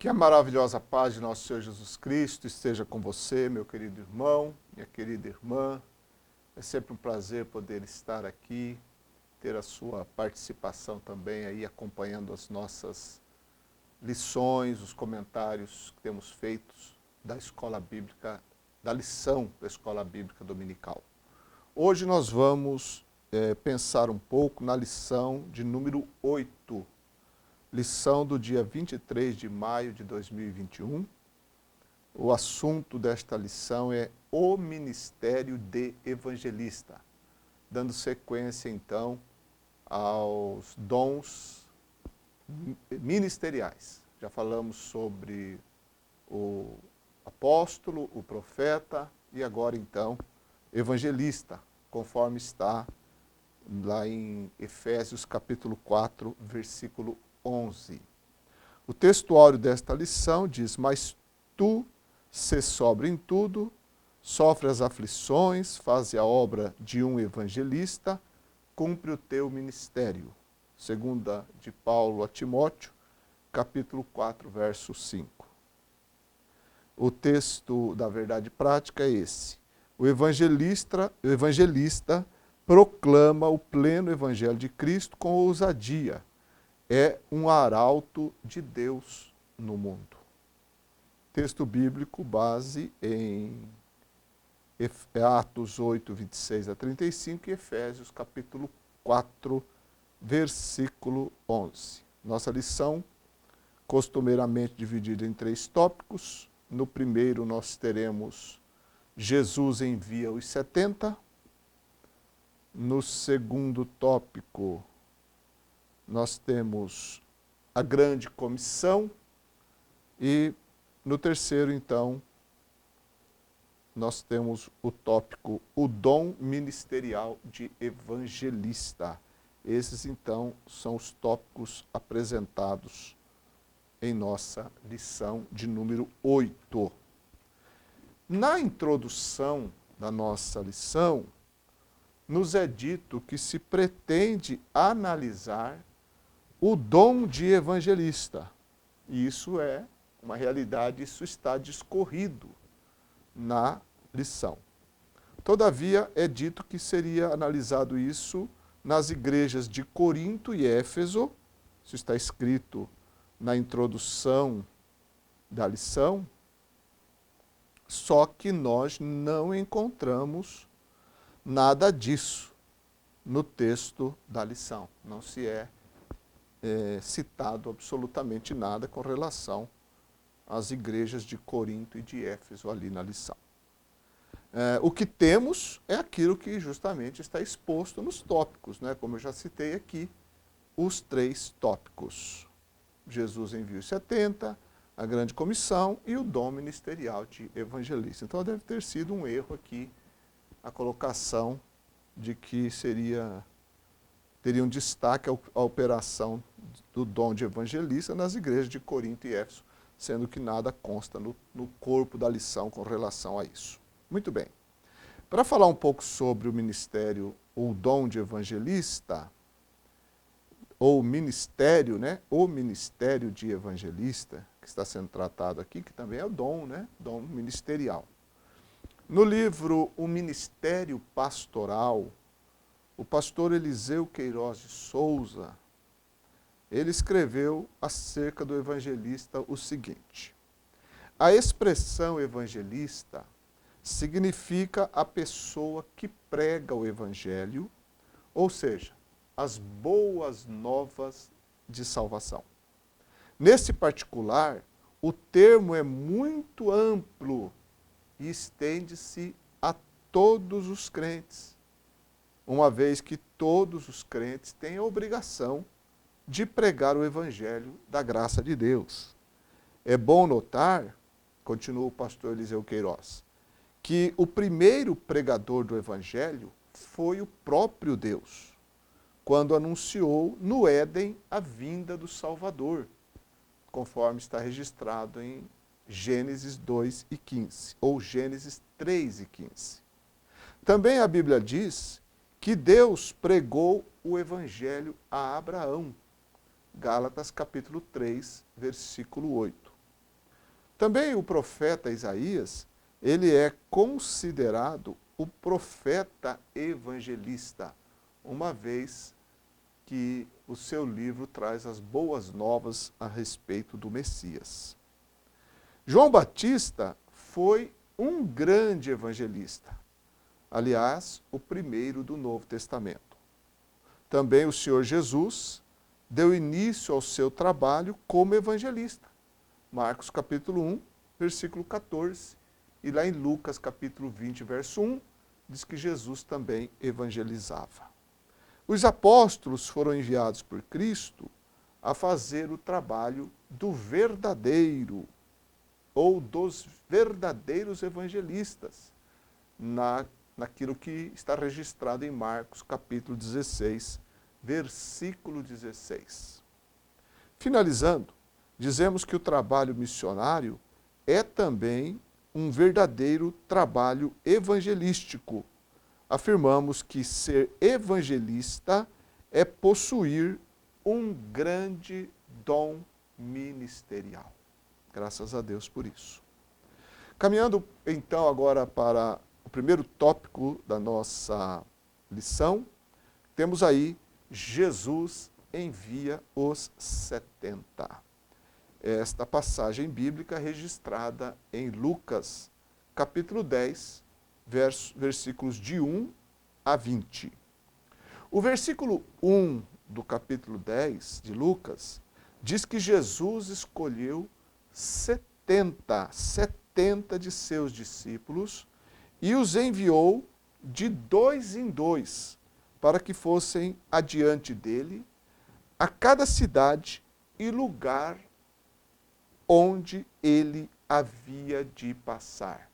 Que a maravilhosa paz de nosso Senhor Jesus Cristo esteja com você, meu querido irmão, minha querida irmã. É sempre um prazer poder estar aqui, ter a sua participação também aí, acompanhando as nossas lições, os comentários que temos feitos da Escola Bíblica, da lição da Escola Bíblica Dominical. Hoje nós vamos pensar um pouco na lição de número 8, lição do dia 23 de maio de 2021. O assunto desta lição é o ministério de evangelista, dando sequência então aos dons ministeriais. Já falamos sobre o apóstolo, o profeta e agora então evangelista, conforme está lá em Efésios capítulo 4, versículo 11. O textuário desta lição diz: mas tu, se sóbrio em tudo, sofre as aflições, faze a obra de um evangelista, cumpre o teu ministério. Segunda de Paulo a Timóteo, capítulo 4, verso 5. O texto da verdade prática é esse: o evangelista proclama o pleno evangelho de Cristo com ousadia. É um arauto de Deus no mundo. Texto bíblico base em Atos 8, 26 a 35 e Efésios capítulo 4, versículo 11. Nossa lição, costumeiramente dividida em 3 tópicos. No primeiro nós teremos Jesus envia os 70. No segundo tópico nós temos a grande comissão e no terceiro, então, nós temos o tópico o dom ministerial de evangelista. Esses, então, são os tópicos apresentados em nossa lição de número 8. Na introdução da nossa lição, nos é dito que se pretende analisar o dom de evangelista. E isso é uma realidade, isso está discorrido na lição. Todavia, é dito que seria analisado isso nas igrejas de Corinto e Éfeso, isso está escrito na introdução da lição, só que nós não encontramos nada disso no texto da lição. Não se é citado absolutamente nada com relação às igrejas de Corinto e de Éfeso ali na lição. O que temos é aquilo que justamente está exposto nos tópicos, né? Como eu já citei aqui, os 3 tópicos. Jesus envia os 70, a grande comissão e o dom ministerial de evangelista. Então deve ter sido um erro aqui a colocação de que teria um destaque a operação do dom de evangelista nas igrejas de Corinto e Éfeso, sendo que nada consta no corpo da lição com relação a isso. Muito bem. Para falar um pouco sobre o ministério, ou dom de evangelista, ou ministério, né? O ministério de evangelista, que está sendo tratado aqui, que também é o dom, né? Dom ministerial. No livro O Ministério Pastoral, o pastor Eliseu Queiroz de Souza, ele escreveu acerca do evangelista o seguinte: a expressão evangelista significa a pessoa que prega o evangelho, ou seja, as boas novas de salvação. Nesse particular, o termo é muito amplo e estende-se a todos os crentes, uma vez que todos os crentes têm a obrigação de pregar o evangelho da graça de Deus. É bom notar, continua o pastor Eliseu Queiroz, que o primeiro pregador do evangelho foi o próprio Deus, quando anunciou no Éden a vinda do Salvador, conforme está registrado em Gênesis 2 e 15, ou Gênesis 3 e 15. Também a Bíblia diz que Deus pregou o evangelho a Abraão, Gálatas capítulo 3, versículo 8. Também o profeta Isaías, ele é considerado o profeta evangelista, uma vez que o seu livro traz as boas novas a respeito do Messias. João Batista foi um grande evangelista, aliás, o primeiro do Novo Testamento. Também o Senhor Jesus deu início ao seu trabalho como evangelista. Marcos capítulo 1, versículo 14, e lá em Lucas capítulo 20, verso 1, diz que Jesus também evangelizava. Os apóstolos foram enviados por Cristo a fazer o trabalho do verdadeiro, ou dos verdadeiros evangelistas, naquilo que está registrado em Marcos capítulo 16, versículo 16. Finalizando, dizemos que o trabalho missionário é também um verdadeiro trabalho evangelístico. Afirmamos que ser evangelista é possuir um grande dom ministerial. Graças a Deus por isso. Caminhando então agora para o primeiro tópico da nossa lição, temos aí Jesus envia os 70. Esta passagem bíblica registrada em Lucas, capítulo 10, versículos de 1 a 20. O versículo 1 do capítulo 10 de Lucas diz que Jesus escolheu 70 de seus discípulos e os enviou de 2 em 2 para que fossem adiante dele a cada cidade e lugar onde ele havia de passar.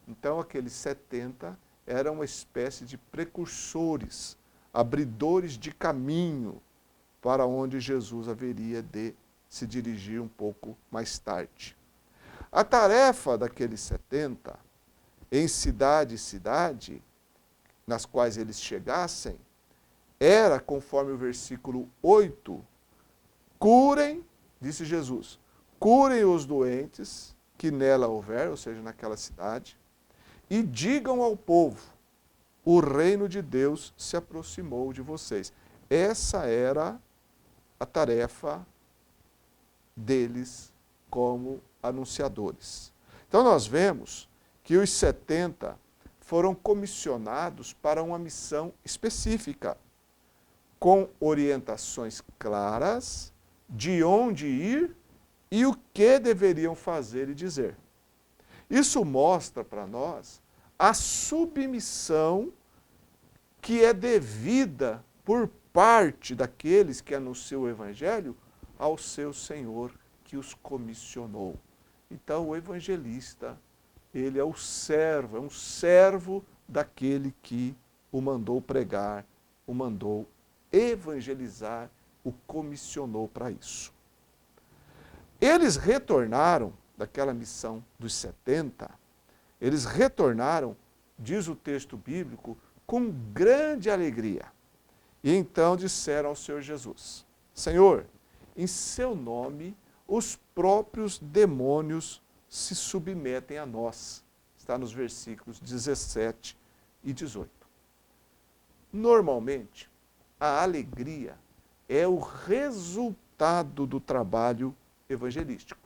Então, aqueles 70 eram uma espécie de precursores, abridores de caminho para onde Jesus haveria de se dirigir um pouco mais tarde. A tarefa daqueles 70, em cidade e cidade, nas quais eles chegassem, era, conforme o versículo 8, curem, disse Jesus, curem os doentes que nela houver, ou seja, naquela cidade, e digam ao povo, o reino de Deus se aproximou de vocês. Essa era a tarefa deles como anunciadores. Então nós vemos que os 70 foram comissionados para uma missão específica, com orientações claras de onde ir e o que deveriam fazer e dizer. Isso mostra para nós a submissão que é devida por parte daqueles que anunciam o Evangelho ao seu Senhor que os comissionou. Então o evangelista, ele é um servo daquele que o mandou pregar, o mandou evangelizar, o comissionou para isso. Eles retornaram daquela missão dos 70, eles retornaram, diz o texto bíblico, com grande alegria. E então disseram ao Senhor Jesus, Senhor, em seu nome os próprios demônios se submetem a nós. Está nos versículos 17 e 18. Normalmente, a alegria é o resultado do trabalho evangelístico.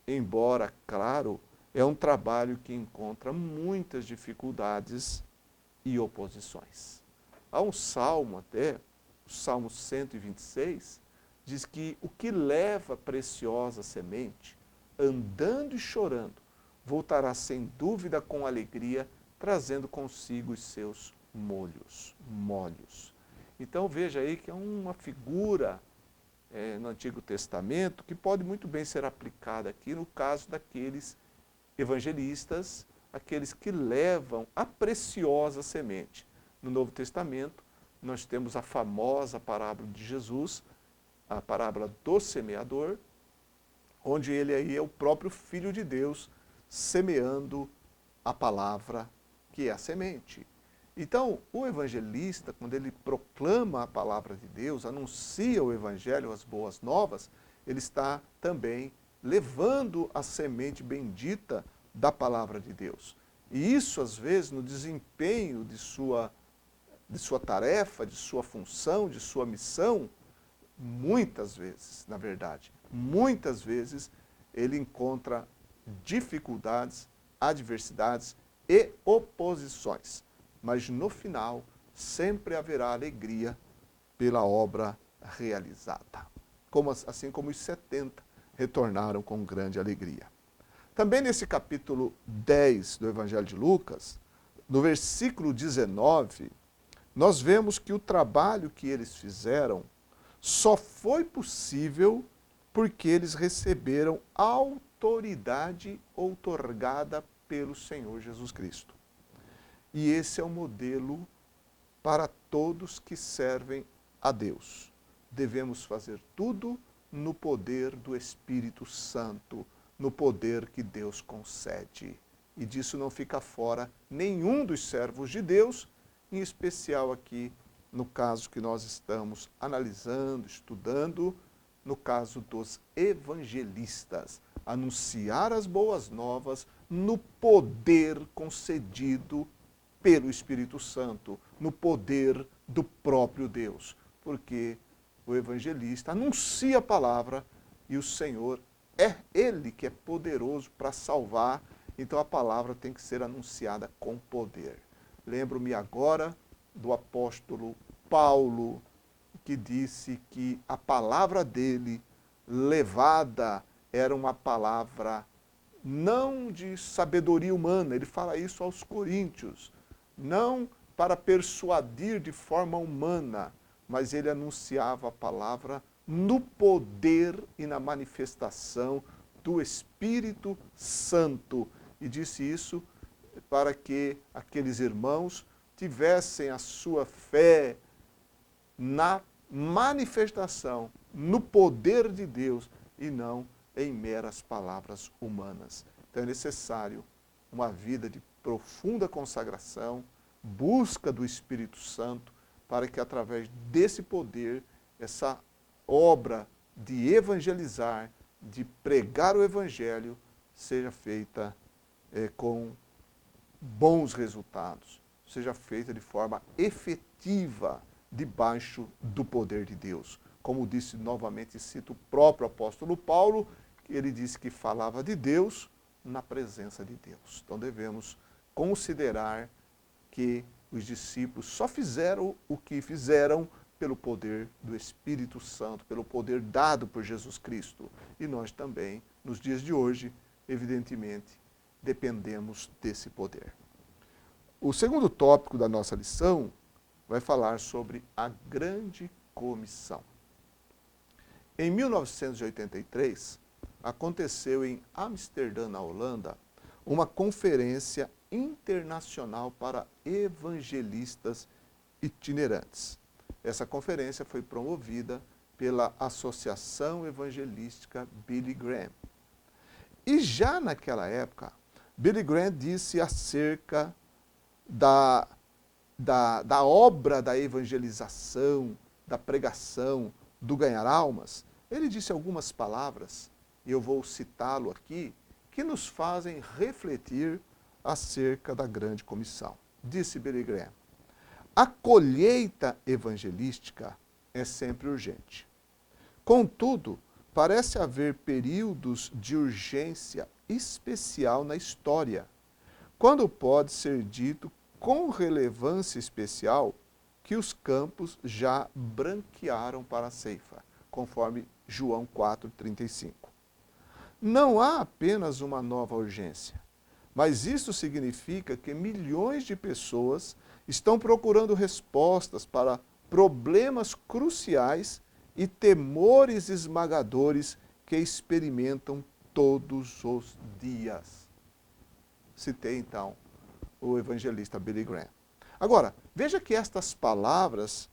Embora, claro, é um trabalho que encontra muitas dificuldades e oposições. Há um salmo até, o Salmo 126, diz que o que leva preciosa semente, andando e chorando, voltará sem dúvida com alegria, trazendo consigo os seus molhos. Então veja aí que é uma figura no Antigo Testamento que pode muito bem ser aplicada aqui no caso daqueles evangelistas, aqueles que levam a preciosa semente. No Novo Testamento, nós temos a famosa parábola de Jesus, a parábola do semeador, onde ele aí é o próprio Filho de Deus semeando a palavra que é a semente. Então, o evangelista, quando ele proclama a palavra de Deus, anuncia o evangelho, as boas novas, ele está também levando a semente bendita da palavra de Deus. E isso, às vezes, no desempenho de sua tarefa, de sua função, de sua missão, muitas vezes, na verdade, muitas vezes ele encontra dificuldades, adversidades e oposições. Mas no final, sempre haverá alegria pela obra realizada. Assim como os 70 retornaram com grande alegria. Também nesse capítulo 10 do Evangelho de Lucas, no versículo 19, nós vemos que o trabalho que eles fizeram só foi possível porque eles receberam autoridade outorgada pelo Senhor Jesus Cristo. E esse é o modelo para todos que servem a Deus. Devemos fazer tudo no poder do Espírito Santo, no poder que Deus concede. E disso não fica fora nenhum dos servos de Deus, em especial aqui no caso que nós estamos analisando, estudando, no caso dos evangelistas. Anunciar as boas novas no poder concedido pelo Espírito Santo, no poder do próprio Deus. Porque o evangelista anuncia a palavra e o Senhor é Ele que é poderoso para salvar, então a palavra tem que ser anunciada com poder. Lembro-me agora do apóstolo Paulo, que disse que a palavra dele, levada, era uma palavra não de sabedoria humana, ele fala isso aos coríntios, não para persuadir de forma humana, mas ele anunciava a palavra no poder e na manifestação do Espírito Santo. E disse isso para que aqueles irmãos tivessem a sua fé na manifestação, no poder de Deus e não em meras palavras humanas. Então é necessário uma vida de profunda consagração, busca do Espírito Santo, para que através desse poder, essa obra de evangelizar, de pregar o Evangelho, seja feita com bons resultados, seja feita de forma efetiva, debaixo do poder de Deus. Como disse novamente, cito o próprio apóstolo Paulo, que ele disse que falava de Deus na presença de Deus. Então devemos considerar que os discípulos só fizeram o que fizeram pelo poder do Espírito Santo, pelo poder dado por Jesus Cristo. E nós também, nos dias de hoje, evidentemente, dependemos desse poder. O segundo tópico da nossa lição vai falar sobre a Grande Comissão. Em 1983, aconteceu em Amsterdã, na Holanda, uma conferência internacional para evangelistas itinerantes. Essa conferência foi promovida pela Associação Evangelística Billy Graham. E já naquela época, Billy Graham disse acerca da obra da evangelização, da pregação, do ganhar almas. Ele disse algumas palavras, e eu vou citá-lo aqui, que nos fazem refletir acerca da grande comissão. Disse Billy Graham: a colheita evangelística é sempre urgente. Contudo, parece haver períodos de urgência especial na história, quando pode ser dito com relevância especial que os campos já branquearam para a ceifa, conforme João 4,35. Não há apenas uma nova urgência, mas isso significa que milhões de pessoas estão procurando respostas para problemas cruciais e temores esmagadores que experimentam todos os dias. Citei então o evangelista Billy Graham. Agora, veja que estas palavras,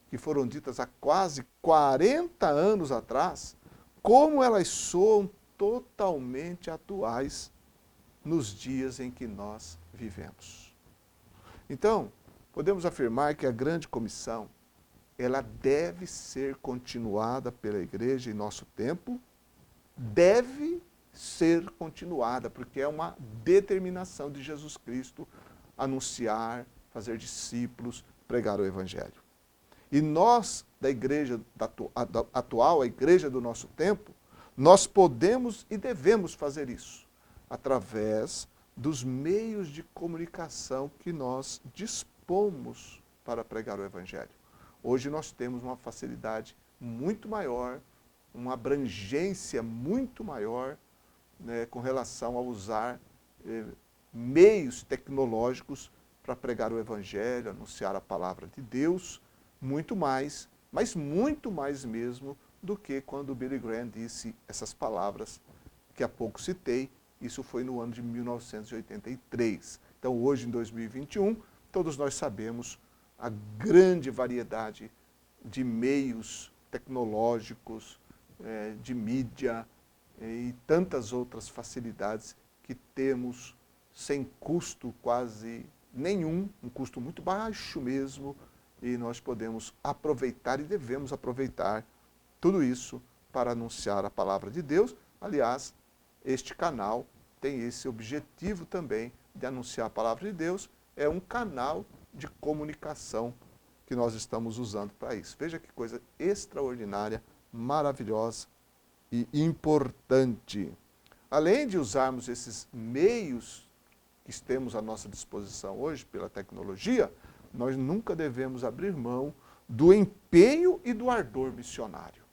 que foram ditas há quase 40 anos atrás, como elas soam totalmente atuais nos dias em que nós vivemos. Então, podemos afirmar que a grande comissão, ela deve ser continuada pela igreja em nosso tempo deve ser continuada, porque é uma determinação de Jesus Cristo anunciar, fazer discípulos, pregar o Evangelho. E nós, da igreja atual, a igreja do nosso tempo, nós podemos e devemos fazer isso através dos meios de comunicação que nós dispomos para pregar o Evangelho. Hoje nós temos uma facilidade muito maior, uma abrangência muito maior, né, com relação a usar meios tecnológicos para pregar o Evangelho, anunciar a palavra de Deus, muito mais, mas muito mais mesmo do que quando o Billy Graham disse essas palavras que há pouco citei. Isso foi no ano de 1983. Então hoje, em 2021, todos nós sabemos a grande variedade de meios tecnológicos, de mídia e tantas outras facilidades que temos sem custo quase nenhum, um custo muito baixo mesmo, e nós podemos aproveitar e devemos aproveitar tudo isso para anunciar a palavra de Deus. Aliás, este canal tem esse objetivo também de anunciar a palavra de Deus, é um canal de comunicação que nós estamos usando para isso. Veja que coisa extraordinária, maravilhosa e importante. Além de usarmos esses meios que temos à nossa disposição hoje pela tecnologia, nós nunca devemos abrir mão do empenho e do ardor missionário.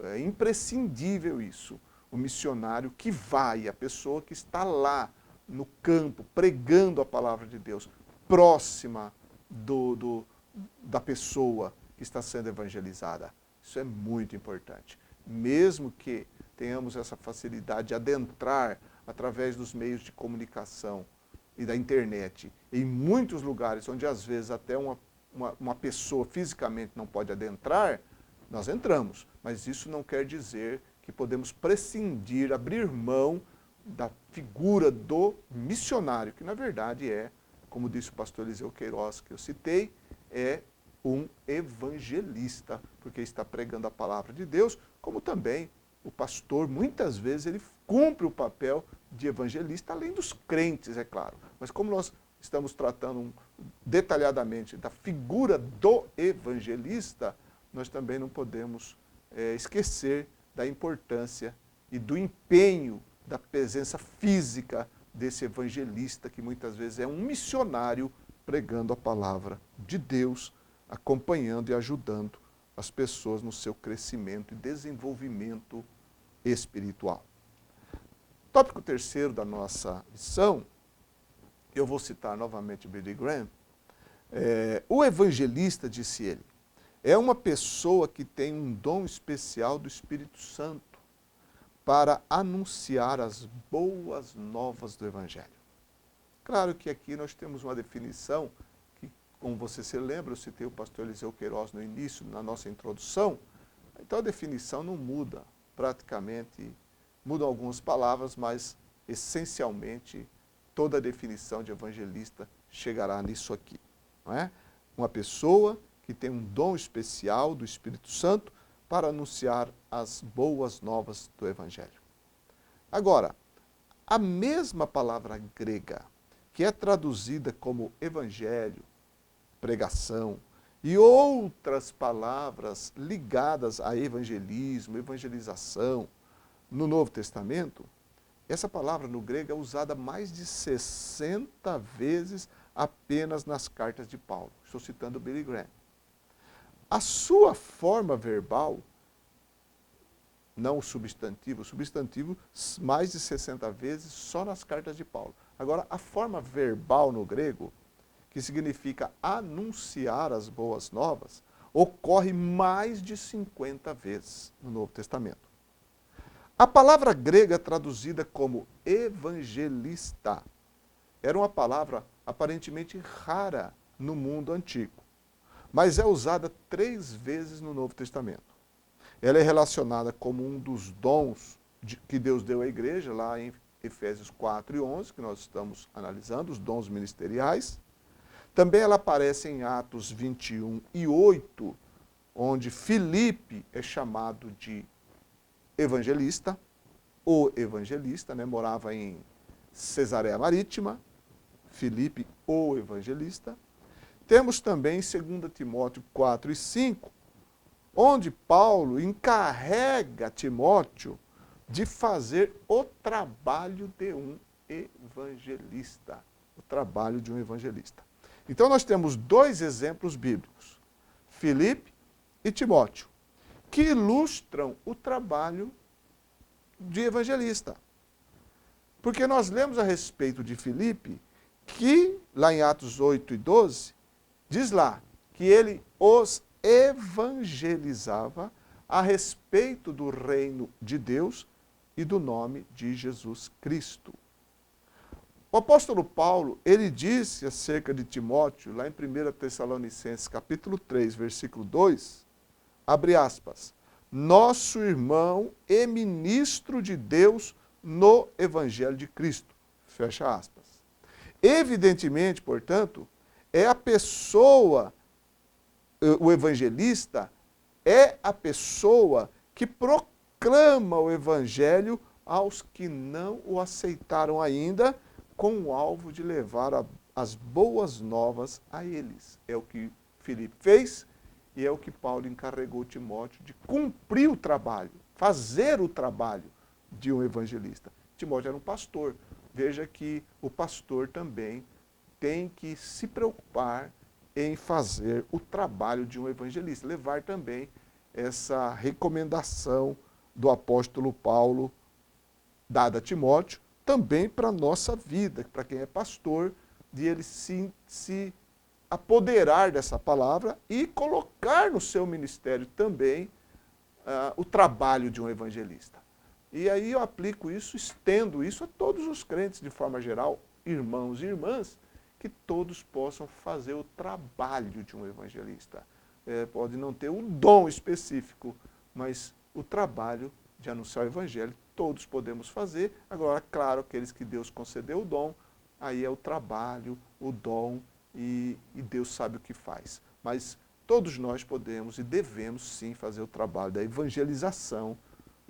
É imprescindível isso. O missionário que vai, a pessoa que está lá no campo, pregando a palavra de Deus, próxima da pessoa que está sendo evangelizada. Isso é muito importante. Mesmo que tenhamos essa facilidade de adentrar através dos meios de comunicação e da internet, em muitos lugares onde às vezes até uma pessoa fisicamente não pode adentrar, nós entramos. Mas isso não quer dizer que podemos prescindir, abrir mão da figura do missionário, que na verdade é, como disse o pastor Eliseu Queiroz, que eu citei, é um evangelista, porque está pregando a palavra de Deus, como também o pastor, muitas vezes, ele cumpre o papel de evangelista, além dos crentes, é claro. Mas como nós estamos tratando detalhadamente da figura do evangelista, nós também não podemos esquecer da importância e do empenho da presença física desse evangelista, que muitas vezes é um missionário pregando a palavra de Deus, acompanhando e ajudando as pessoas no seu crescimento e desenvolvimento espiritual. Tópico terceiro da nossa lição, eu vou citar novamente Billy Graham. O evangelista, disse ele, é uma pessoa que tem um dom especial do Espírito Santo para anunciar as boas novas do Evangelho. Claro que aqui nós temos uma definição que, como você se lembra, eu citei o pastor Eliseu Queiroz no início, na nossa introdução, então a definição não muda, praticamente mudam algumas palavras, mas essencialmente toda a definição de evangelista chegará nisso aqui. Não é? Uma pessoa que tem um dom especial do Espírito Santo para anunciar as boas novas do Evangelho. Agora, a mesma palavra grega, que é traduzida como evangelho, pregação, e outras palavras ligadas a evangelismo, evangelização, no Novo Testamento, essa palavra no grego é usada mais de 60 vezes apenas nas cartas de Paulo. Estou citando Billy Graham. A sua forma verbal, não o substantivo mais de 60 vezes só nas cartas de Paulo. Agora, a forma verbal no grego, que significa anunciar as boas novas, ocorre mais de 50 vezes no Novo Testamento. A palavra grega traduzida como evangelista era uma palavra aparentemente rara no mundo antigo, mas é usada 3 vezes no Novo Testamento. Ela é relacionada como um dos dons que Deus deu à igreja, lá em Efésios 4 e 11, que nós estamos analisando, os dons ministeriais. Também ela aparece em Atos 21 e 8, onde Filipe é chamado de evangelista. o evangelista, né? Morava em Cesareia Marítima, Filipe, o evangelista. Temos também 2 Timóteo 4 e 5, onde Paulo encarrega Timóteo de fazer o trabalho de um evangelista. O trabalho de um evangelista. Então nós temos dois exemplos bíblicos, Filipe e Timóteo, que ilustram o trabalho de evangelista. Porque nós lemos a respeito de Filipe, que lá em Atos 8 e 12, diz lá que ele os evangelizava a respeito do reino de Deus e do nome de Jesus Cristo. O apóstolo Paulo, ele disse acerca de Timóteo, lá em 1 Tessalonicenses, capítulo 3, versículo 2, abre aspas, nosso irmão e ministro de Deus no Evangelho de Cristo, fecha aspas. Evidentemente, portanto, é a pessoa, o evangelista, é a pessoa que proclama o Evangelho aos que não o aceitaram ainda, com o alvo de levar as boas novas a eles. É o que Filipe fez e é o que Paulo encarregou Timóteo de cumprir o trabalho, fazer o trabalho de um evangelista. Timóteo era um pastor. Veja que o pastor também tem que se preocupar em fazer o trabalho de um evangelista, levar também essa recomendação do apóstolo Paulo dada a Timóteo, também para a nossa vida, para quem é pastor, de ele se apoderar dessa palavra e colocar no seu ministério também o trabalho de um evangelista. E aí eu aplico isso, estendo isso a todos os crentes de forma geral, irmãos e irmãs, que todos possam fazer o trabalho de um evangelista. Pode não ter um dom específico, mas o trabalho de anunciar o evangelho todos podemos fazer. Agora, claro, aqueles que Deus concedeu o dom, aí é o trabalho, o dom, e Deus sabe o que faz. Mas todos nós podemos e devemos sim fazer o trabalho da evangelização,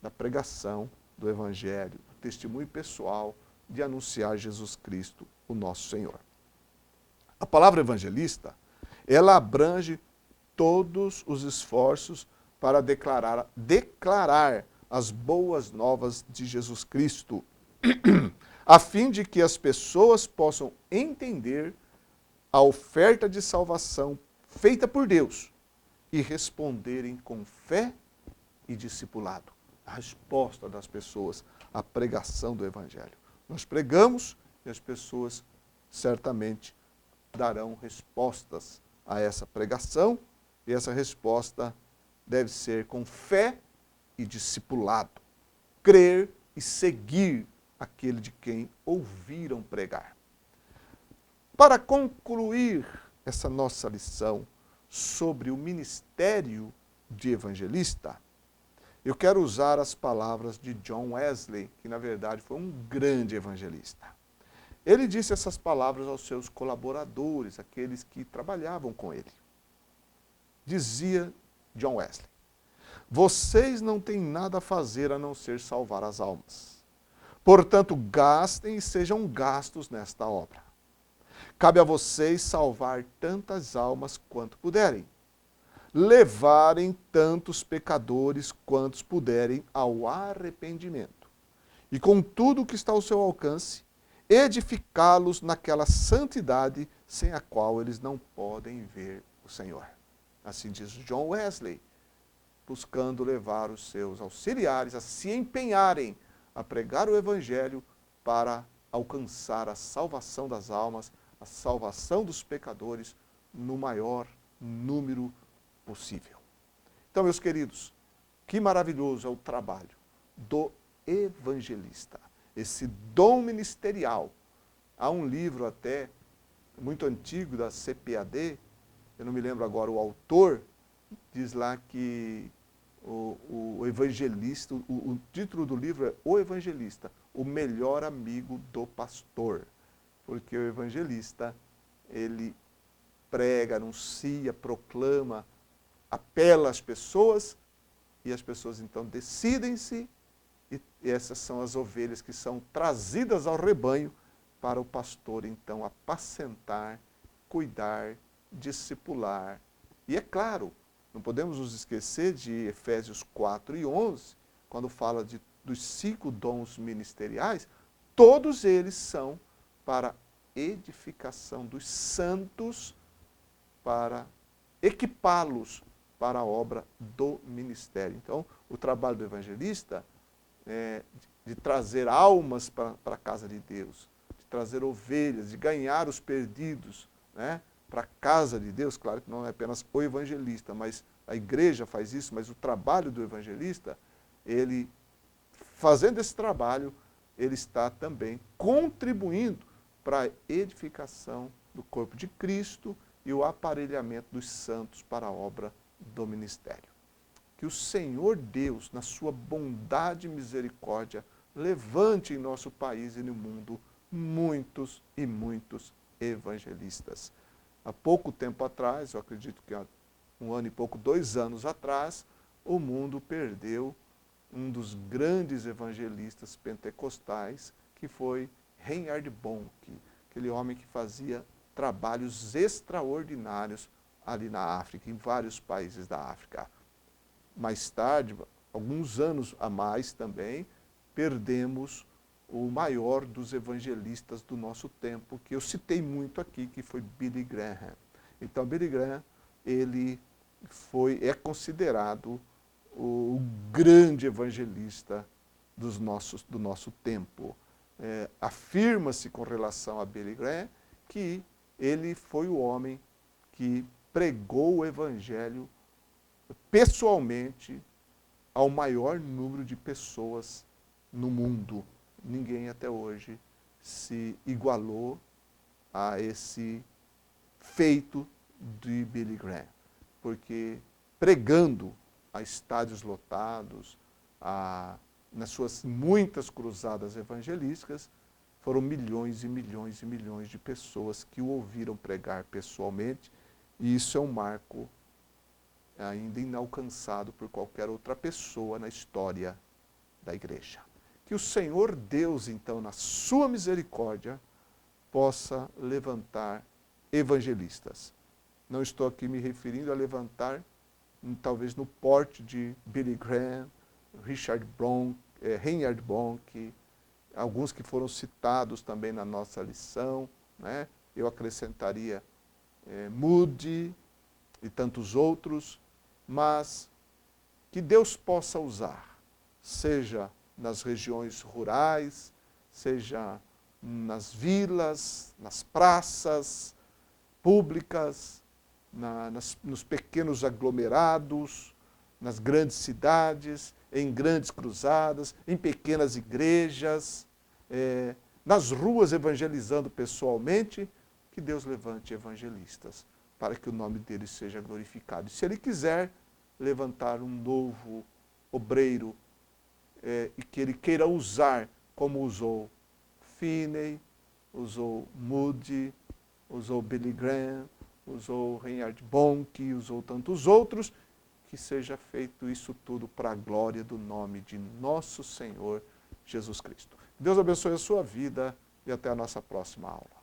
da pregação do evangelho, do testemunho pessoal, de anunciar Jesus Cristo, o nosso Senhor. A palavra evangelista, ela abrange todos os esforços para declarar as boas novas de Jesus Cristo, a fim de que as pessoas possam entender a oferta de salvação feita por Deus e responderem com fé e discipulado. A resposta das pessoas à pregação do Evangelho. Nós pregamos e as pessoas certamente darão respostas a essa pregação, e essa resposta deve ser com fé e discipulado. Crer e seguir aquele de quem ouviram pregar. Para concluir essa nossa lição sobre o ministério de evangelista, eu quero usar as palavras de John Wesley, que na verdade foi um grande evangelista. Ele disse essas palavras aos seus colaboradores, aqueles que trabalhavam com ele. Dizia John Wesley, vocês não têm nada a fazer a não ser salvar as almas. Portanto, gastem e sejam gastos nesta obra. Cabe a vocês salvar tantas almas quanto puderem. Levarem tantos pecadores quantos puderem ao arrependimento. E com tudo o que está ao seu alcance, edificá-los naquela santidade sem a qual eles não podem ver o Senhor. Assim diz John Wesley, buscando levar os seus auxiliares a se empenharem a pregar o Evangelho para alcançar a salvação das almas, a salvação dos pecadores no maior número possível. Então, meus queridos, que maravilhoso é o trabalho do evangelista, esse dom ministerial. Há um livro até muito antigo da CPAD, eu não me lembro agora o autor, diz lá que o evangelista, o título do livro é O Evangelista, o melhor amigo do pastor. Porque o evangelista, ele prega, anuncia, proclama, apela às pessoas, e as pessoas então decidem-se e essas são as ovelhas que são trazidas ao rebanho para o pastor, então, apacentar, cuidar, discipular. E é claro, não podemos nos esquecer de Efésios 4 e 11, quando fala dos 5 dons ministeriais, todos eles são para edificação dos santos, para equipá-los para a obra do ministério. Então, o trabalho do evangelista é de trazer almas para a casa de Deus, de trazer ovelhas, de ganhar os perdidos, né, para a casa de Deus. Claro que não é apenas o evangelista, mas a igreja faz isso, mas o trabalho do evangelista, ele, fazendo esse trabalho, ele está também contribuindo para a edificação do corpo de Cristo e o aparelhamento dos santos para a obra do ministério. Que o Senhor Deus, na sua bondade e misericórdia, levante em nosso país e no mundo muitos e muitos evangelistas. Há pouco tempo atrás, eu acredito que há 1 ano e pouco, 2 anos atrás, o mundo perdeu um dos grandes evangelistas pentecostais, que foi Reinhard Bonnke, aquele homem que fazia trabalhos extraordinários ali na África, em vários países da África. Mais tarde, alguns anos a mais também, perdemos o maior dos evangelistas do nosso tempo, que eu citei muito aqui, que foi Billy Graham. Então, Billy Graham, ele é considerado o grande evangelista do nosso tempo. Afirma-se com relação a Billy Graham que ele foi o homem que pregou o evangelho pessoalmente ao maior número de pessoas no mundo. Ninguém até hoje se igualou a esse feito de Billy Graham, porque pregando a estádios lotados, nas suas muitas cruzadas evangelísticas, foram milhões e milhões e milhões de pessoas que o ouviram pregar pessoalmente, e isso é um marco ainda inalcançado por qualquer outra pessoa na história da igreja. Que o Senhor Deus, então, na sua misericórdia, possa levantar evangelistas. Não estou aqui me referindo a levantar, talvez no porte de Billy Graham, Reinhard Bonnke, alguns que foram citados também na nossa lição, né? Eu acrescentaria Moody e tantos outros, mas que Deus possa usar, seja nas regiões rurais, seja nas vilas, nas praças públicas, nos pequenos aglomerados, nas grandes cidades, em grandes cruzadas, em pequenas igrejas, nas ruas evangelizando pessoalmente, que Deus levante evangelistas, para que o nome dele seja glorificado. E se ele quiser levantar um novo obreiro, e que ele queira usar como usou Finney, usou Moody, usou Billy Graham, usou Reinhard Bonnke, usou tantos outros, que seja feito isso tudo para a glória do nome de nosso Senhor Jesus Cristo. Deus abençoe a sua vida e até a nossa próxima aula.